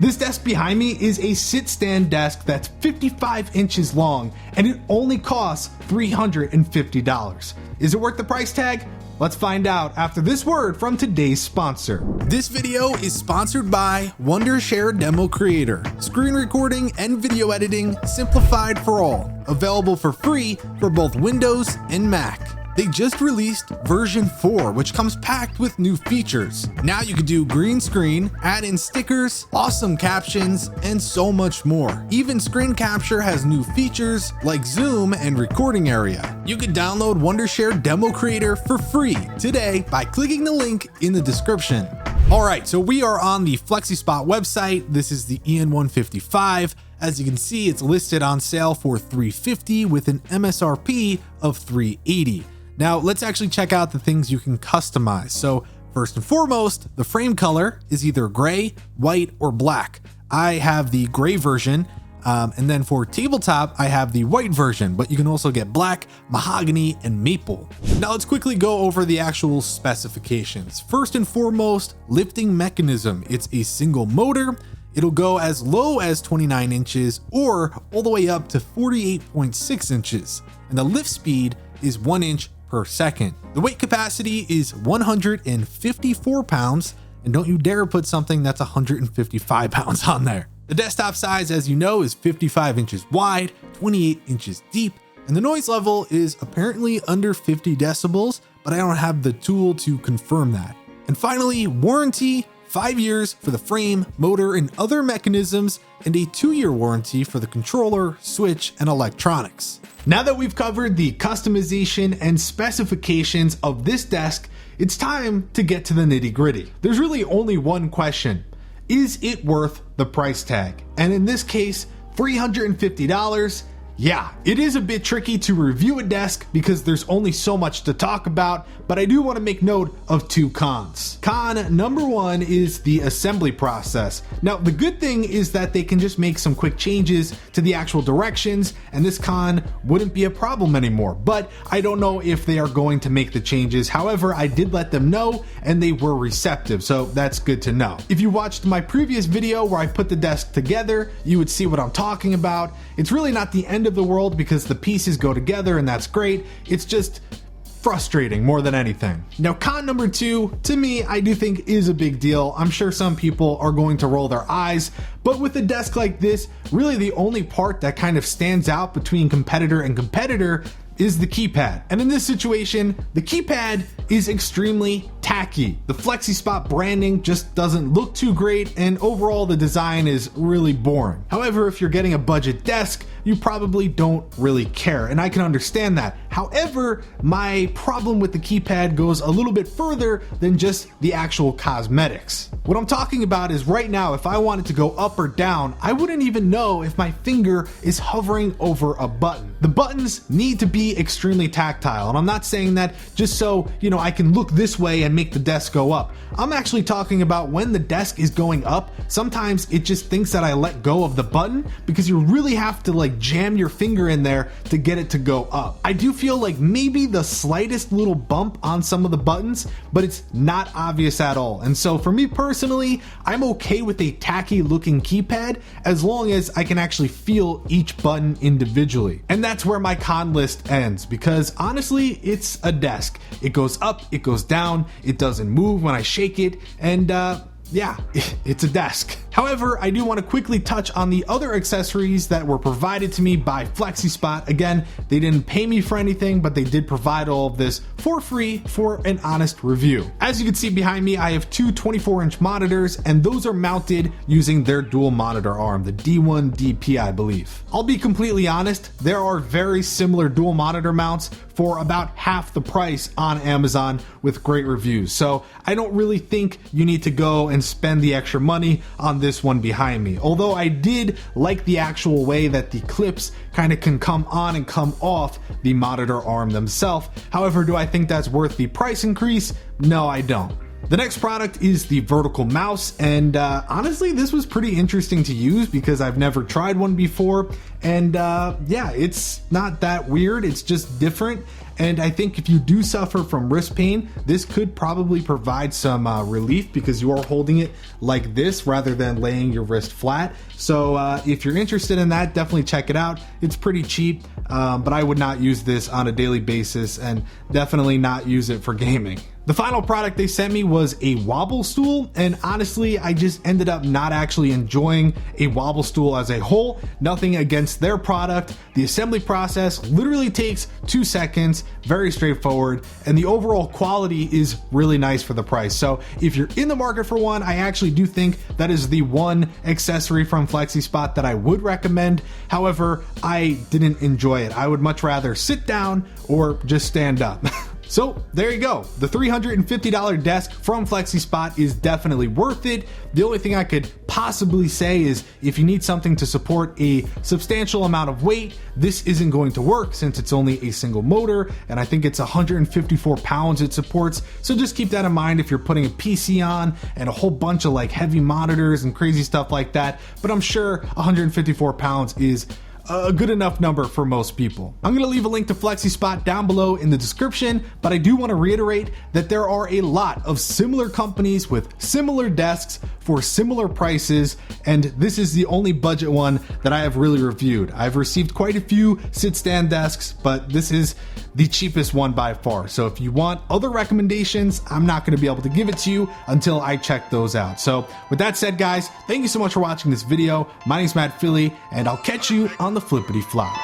This desk behind me is a sit-stand desk that's 55 inches long, and it only costs $350. Is it worth the price tag? Let's find out after this word from today's sponsor. This video is sponsored by Wondershare Demo Creator. Screen recording and video editing simplified for all. Available for free for both Windows and Mac. They just released version 4, which comes packed with new features. Now you can do green screen, add in stickers, awesome captions, and so much more. Even screen capture has new features like zoom and recording area. You can download Wondershare Demo Creator for free today by clicking the link in the description. All right, so we are on the Flexispot website. This is the EN1-55. As you can see, it's listed on sale for $350 with an MSRP of $380. Now let's actually check out the things you can customize. So first and foremost, the frame color is either gray, white, or black. I have the gray version, and then for tabletop, I have the white version, but you can also get black, mahogany, and maple. Now let's quickly go over the actual specifications. First and foremost, lifting mechanism. It's a single motor. It'll go as low as 29 inches or all the way up to 48.6 inches. And the lift speed is 1 inch per second. The weight capacity is 154 pounds, and don't you dare put something that's 155 pounds on there. The desktop size, as you know, is 55 inches wide, 28 inches deep, and the noise level is apparently under 50 decibels, but I don't have the tool to confirm that. And finally, warranty, 5 years for the frame, motor, and other mechanisms, and a 2-year warranty for the controller, switch, and electronics. Now that we've covered the customization and specifications of this desk, it's time to get to the nitty-gritty. There's really only one question. Is it worth the price tag? And in this case, $350. Yeah, it is a bit tricky to review a desk because there's only so much to talk about, but I do want to make note of 2 cons. Con number 1 is the assembly process. Now, the good thing is that they can just make some quick changes to the actual directions, and this con wouldn't be a problem anymore, but I don't know if they are going to make the changes. However, I did let them know, and they were receptive, so that's good to know. If you watched my previous video where I put the desk together, you would see what I'm talking about. It's really not the end of the world because the pieces go together and that's great. It's just frustrating more than anything. Now, con number 2, to me, I do think is a big deal. I'm sure some people are going to roll their eyes, but with a desk like this, really the only part that kind of stands out between competitor and competitor is the keypad. And in this situation, the keypad is extremely tacky. The Flexispot branding just doesn't look too great, and overall the design is really boring. However, if you're getting a budget desk, you probably don't really care, and I can understand that. However, my problem with the keypad goes a little bit further than just the actual cosmetics. What I'm talking about is right now, if I wanted to go up or down, I wouldn't even know if my finger is hovering over a button. The buttons need to be extremely tactile, and I'm not saying that just so, I can look this way and make the desk go up. I'm actually talking about when the desk is going up, sometimes it just thinks that I let go of the button because you really have to jam your finger in there to get it to go up. I do feel like maybe the slightest little bump on some of the buttons, but it's not obvious at all. And so for me personally, I'm okay with a tacky looking keypad as long as I can actually feel each button individually. And that's where my con list ends, because honestly, it's a desk. It goes up, it goes down, it doesn't move when I shake it, and yeah, it's a desk. However, I do want to quickly touch on the other accessories that were provided to me by Flexispot. Again, they didn't pay me for anything, but they did provide all of this for free for an honest review. As you can see behind me, I have 2 24-inch monitors, and those are mounted using their dual monitor arm, the D1DP, I believe. I'll be completely honest, there are very similar dual monitor mounts for about half the price on Amazon with great reviews. So I don't really think you need to go and spend the extra money on this one behind me. Although I did like the actual way that the clips kind of can come on and come off the monitor arm themselves. However, do I think that's worth the price increase? No, I don't. The next product is the vertical mouse, and honestly, this was pretty interesting to use because I've never tried one before, and yeah, it's not that weird, it's just different. And I think if you do suffer from wrist pain, this could probably provide some relief because you are holding it like this rather than laying your wrist flat. So if you're interested in that, definitely check it out. It's pretty cheap, but I would not use this on a daily basis and definitely not use it for gaming. The final product they sent me was a Wobble Stool, and honestly, I just ended up not actually enjoying a Wobble Stool as a whole. Nothing against their product. The assembly process literally takes 2 seconds, very straightforward, and the overall quality is really nice for the price. So if you're in the market for one, I actually do think that is the one accessory from Flexispot that I would recommend. However, I didn't enjoy it. I would much rather sit down or just stand up. So there you go. The $350 desk from Flexispot is definitely worth it. The only thing I could possibly say is if you need something to support a substantial amount of weight, this isn't going to work since it's only a single motor, and I think it's 154 pounds it supports. So just keep that in mind if you're putting a PC on and a whole bunch of like heavy monitors and crazy stuff like that. But I'm sure 154 pounds is a good enough number for most people. I'm going to leave a link to Flexispot down below in the description, but I do want to reiterate that there are a lot of similar companies with similar desks for similar prices, and this is the only budget one that I have really reviewed. I've received quite a few sit-stand desks, but this is the cheapest one by far. So if you want other recommendations, I'm not going to be able to give it to you until I check those out. So with that said, guys, thank you so much for watching this video. My name's Matt Philly, and I'll catch you on the flippity flop.